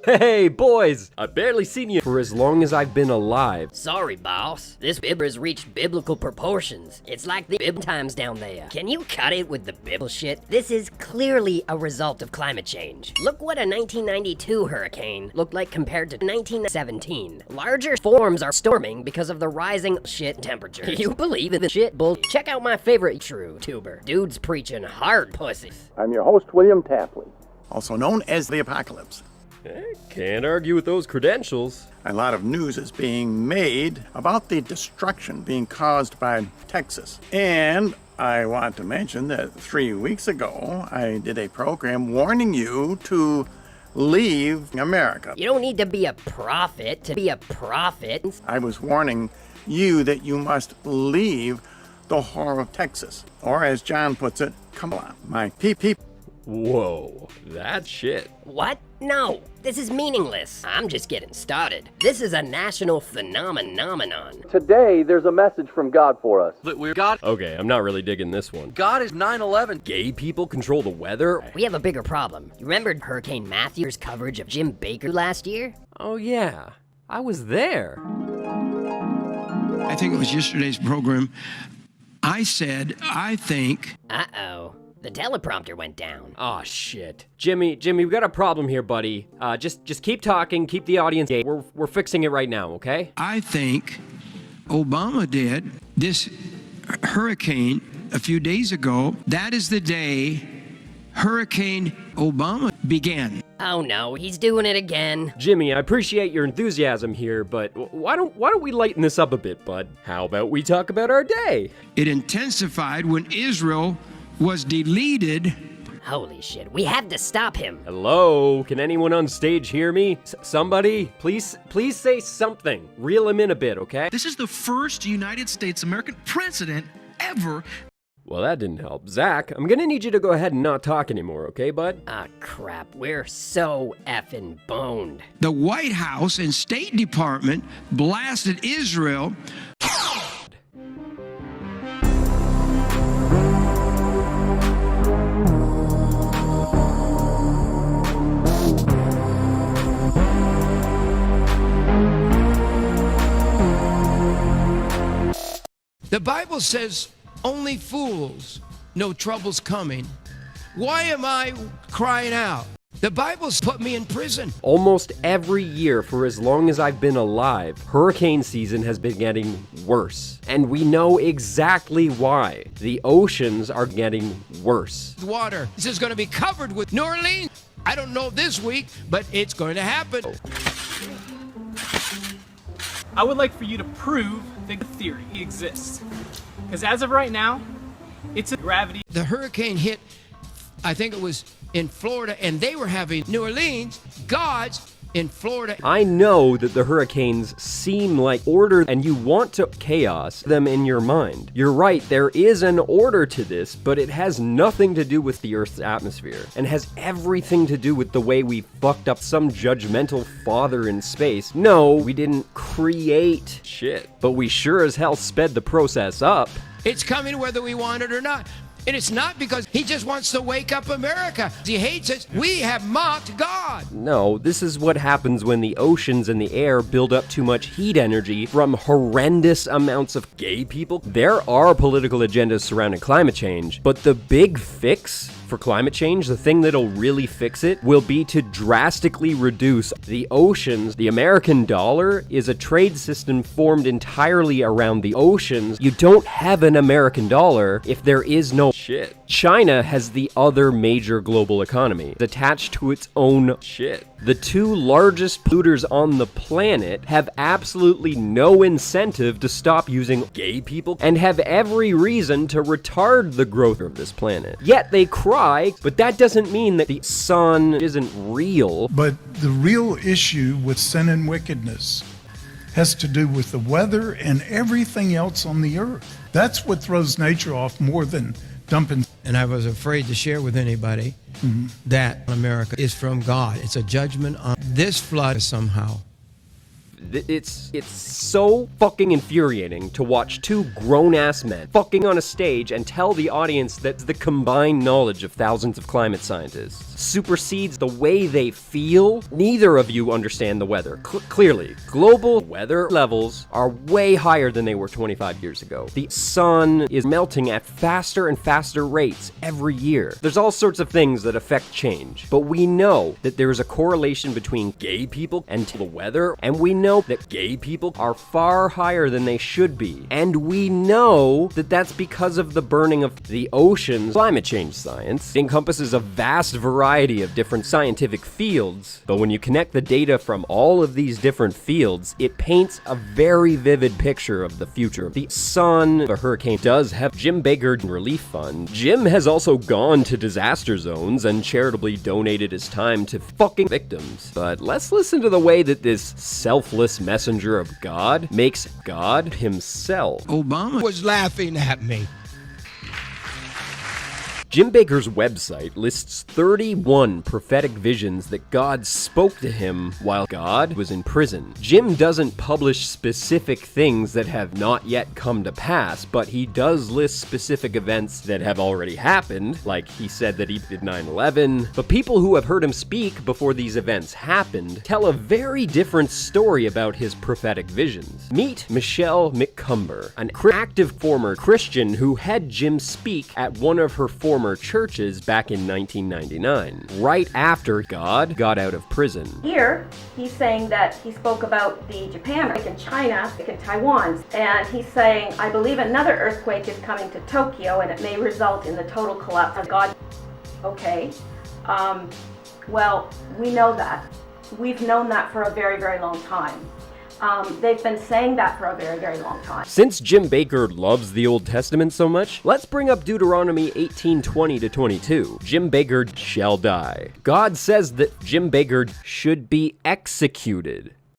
Hey, boys! I've barely seen you for as long as I've been alive. Sorry, boss. This bib has reached biblical proportions. It's like the bib times down there. Can you cut it with the bibble shit? This is clearly a result of climate change. Look what a 1992 hurricane looked like compared to 1917. Larger forms are storming because of the rising shit temperatures. You believe in the shit bull? Check out my favorite true tuber. Dude's preaching hard pussies. I'm your host, William Tapley, also known as the Apocalypse. Can't argue with those credentials. A lot of news is being made about the destruction being caused by Texas. And I want to mention that 3 weeks ago, I did a program warning you to leave America. You don't need to be a prophet to be a prophet. I was warning you that you must leave the horror of Texas. Or as John puts it, come on, my people. Whoa, that's shit. What? No, this is meaningless. I'm just getting started. This is a national phenomenon. Today, there's a message from God for us. That we're God. Okay, I'm not really digging this one. God is 9/11. Gay people control the weather? We have a bigger problem. You remember Hurricane Matthew's coverage of Jim Bakker last year? Oh yeah, I was there. I think it was yesterday's program. I said, I think... Uh-oh. The teleprompter went down. Oh shit. Jimmy, we got a problem here, buddy. Just keep talking, keep the audience engaged. We're fixing it right now, okay? I think Obama did. This hurricane a few days ago, that is the day Hurricane Obama began. Oh no, he's doing it again. Jimmy, I appreciate your enthusiasm here, but why don't we lighten this up a bit, bud? How about we talk about our day? It intensified when Israel was deleted. Holy shit, we have to stop him. Hello? Can anyone on stage hear me? Somebody? Please say something. Reel him in a bit, okay? This is the first United States American president ever. Well, that didn't help. Zach, I'm gonna need you to go ahead and not talk anymore, okay, bud? Ah, crap, we're so effing boned. The White House and State Department blasted Israel. The Bible says only fools know trouble's coming. Why am I crying out? The Bible's put me in prison. Almost every year for as long as I've been alive, hurricane season has been getting worse. And we know exactly why. The oceans are getting worse. Water. This is going to be covered with New Orleans. I don't know this week, but it's going to happen. I would like for you to prove that the theory exists. Because as of right now, it's a gravity. The hurricane hit, I think it was in Florida, and they were having New Orleans, God's in Florida. I know that the hurricanes seem like order and you want to chaos them in your mind. You're right, there is an order to this, but it has nothing to do with the Earth's atmosphere and has everything to do with the way we fucked up some judgmental father in space. No, we didn't create shit, but we sure as hell sped the process up. It's coming whether we want it or not. And it's not because he just wants to wake up America. He hates us. We have mocked God. No, this is what happens when the oceans and the air build up too much heat energy from horrendous amounts of gay people. There are political agendas surrounding climate change, but the big fix for climate change, the thing that'll really fix it, will be to drastically reduce the oceans. The American dollar is a trade system formed entirely around the oceans. You don't have an American dollar if there is no shit. China has the other major global economy attached to its own shit. The two largest polluters on the planet have absolutely no incentive to stop using gay people and have every reason to retard the growth of this planet. Yet they cry, but that doesn't mean that the sun isn't real. But the real issue with sin and wickedness has to do with the weather and everything else on the earth. That's what throws nature off more than dumping. And I was afraid to share with anybody that America is from God. It's a judgment on this flood somehow. It's so fucking infuriating to watch two grown-ass men fucking on a stage and tell the audience that the combined knowledge of thousands of climate scientists supersedes the way they feel. Neither of you understand the weather. Clearly, global weather levels are way higher than they were 25 years ago. The sun is melting at faster and faster rates every year. There's all sorts of things that affect change, but we know that there is a correlation between gay people and the weather, and we know that gay people are far higher than they should be, and we know that that's because of the burning of the oceans. Climate change science encompasses a vast variety of different scientific fields, but when you connect the data from all of these different fields, it paints a very vivid picture of the future. The sun, the hurricane, does have Jim Bakker Relief Fund. Jim has also gone to disaster zones and charitably donated his time to fucking victims. But let's listen to the way that this selfless messenger of God makes God himself. Obama was laughing at me. Jim Bakker's website lists 31 prophetic visions that God spoke to him while God was in prison. Jim doesn't publish specific things that have not yet come to pass, but he does list specific events that have already happened, like he said that he did 9/11. But people who have heard him speak before these events happened tell a very different story about his prophetic visions. Meet Michelle McCumber, an active former Christian who had Jim speak at one of her former churches back in 1999, right after God got out of prison. Here, he's saying that he spoke about the Japan, like in China, like in Taiwan, and he's saying, I believe another earthquake is coming to Tokyo and it may result in the total collapse of God. Okay, well, we know that. We've known that for a very, very long time. They've been saying that for a very, very long time. Since Jim Bakker loves the Old Testament so much, let's bring up Deuteronomy 18:20-22. Jim Bakker shall die. God says that Jim Bakker should be executed.